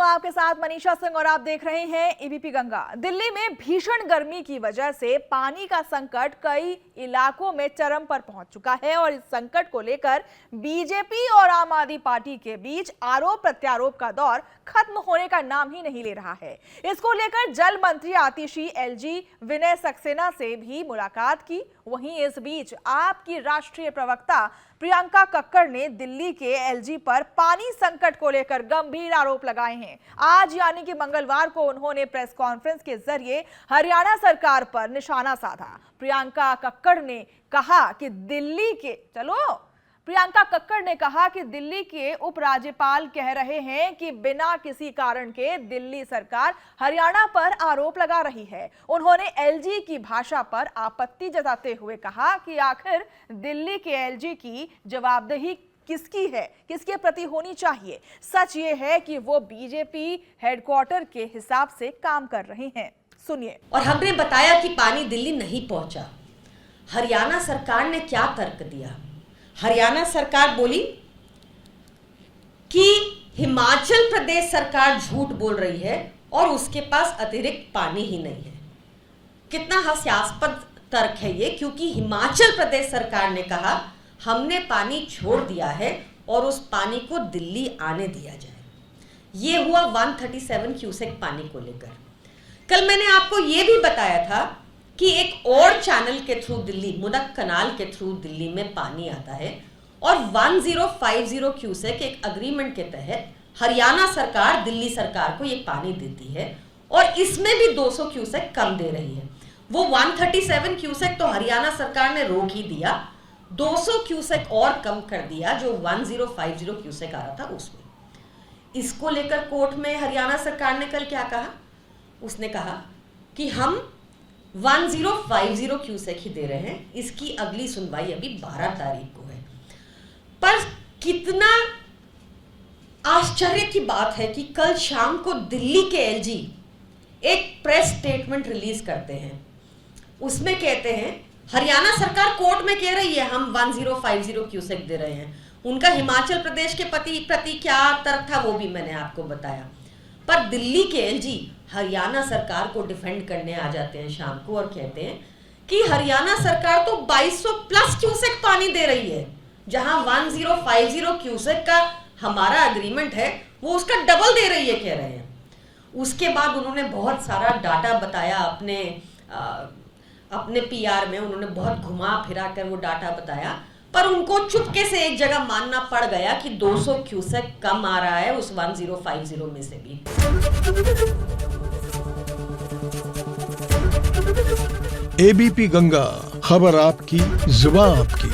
आपके साथ मनीषा सिंह और आप देख रहे हैं एबीपी गंगा। दिल्ली में भीषण गर्मी की वजह से पानी का संकट कई इलाकों में चरम पर पहुंच चुका है और इस संकट को लेकर बीजेपी और आम आदमी पार्टी के बीच आरोप प्रत्यारोप का दौर खत्म होने का नाम ही नहीं ले रहा है। इसको लेकर जल मंत्री आतिशी एलजी विनय सक्सेना से भी मुलाकात की। वहीं इस बीच आपकी राष्ट्रीय प्रवक्ता प्रियंका कक्कड़ ने दिल्ली के एलजी पर पानी संकट को लेकर गंभीर आरोप लगाए हैं। आज यानी कि मंगलवार को उन्होंने प्रेस कॉन्फ्रेंस के जरिए हरियाणा सरकार पर निशाना साधा। प्रियंका कक्कड़ ने कहा कि दिल्ली के उपराज्यपाल कह रहे हैं कि बिना किसी कारण के दिल्ली सरकार हरियाणा पर आरोप लगा रही है। उन्होंने एलजी की भाषा पर आपत्ति जताते हुए कहा कि आखिर दिल्ली के एलजी की जवाबदेही किसकी है, किसके प्रति होनी चाहिए। सच ये है कि वो बीजेपी हेडक्वार्टर के हिसाब से काम कर रहे हैं। सुनिए। और हमने बताया कि पानी दिल्ली नहीं पहुंचा। हरियाणा सरकार ने क्या तर्क दिया? हरियाणा सरकार बोली कि हिमाचल प्रदेश सरकार झूठ बोल रही है और उसके पास अतिरिक्त पानी ही नहीं है। कितना हास्यास्पद तर्क है ये, क्योंकि हिमाचल प्रदेश सरकार ने कहा हमने पानी छोड़ दिया है और उस पानी को दिल्ली आने दिया जाए। ये हुआ 137 क्यूसेक पानी को लेकर। कल मैंने आपको ये भी बताया था कि एक और चैनल के थ्रू दिल्ली, मुनक कनाल के थ्रू दिल्ली में पानी आता है और 1050 क्यूसेक एक अग्रीमेंट के तहत हरियाणा सरकार दिल्ली सरकार को ये पानी देती है और इसमें भी 200 क्यूसेक कम दे रही है। वो 137 क्यूसेक तो हरियाणा सरकार ने रोक ही दिया, 200 क्यूसेक और कम कर दिया जो 1050 क्यूसेक आ रहा था उसमें। इसको लेकर कोर्ट में हरियाणा सरकार ने कल क्या कहा? उसने कहा कि हम 1050 क्यूसेक ही दे रहे हैं। इसकी अगली सुनवाई अभी 12 तारीख को है। पर कितना आश्चर्य की बात है कि कल शाम को दिल्ली के एलजी एक प्रेस स्टेटमेंट रिलीज करते हैं। उसमें कहते हैं हरियाणा सरकार कोर्ट में कह रही है हम 1050 क्यूसेक दे रहे हैं। उनका हिमाचल प्रदेश के प्रति क्या तर्क था वो भी मैंने आपको बताया। पर दिल्ली के एलजी हरियाणा सरकार को डिफेंड करने आ जाते हैं शाम को और कहते हैं कि हरियाणा सरकार तो 2200 प्लस क्यूसेक पानी दे रही है, जहां 1050 क्यूसेक का हमारा एग्रीमेंट है वो उसका डबल दे रही है, कह रहे हैं। उसके बाद उन्होंने बहुत सारा डाटा बताया अपने पीआर में। उन्होंने बहुत घुमा फिरा कर वो डाटा बताया, पर उनको चुपके से एक जगह मानना पड़ गया कि 200 क्यूसेक कम आ रहा है उस 1050 में से भी। एबीपी गंगा, खबर आपकी, जुबान आपकी।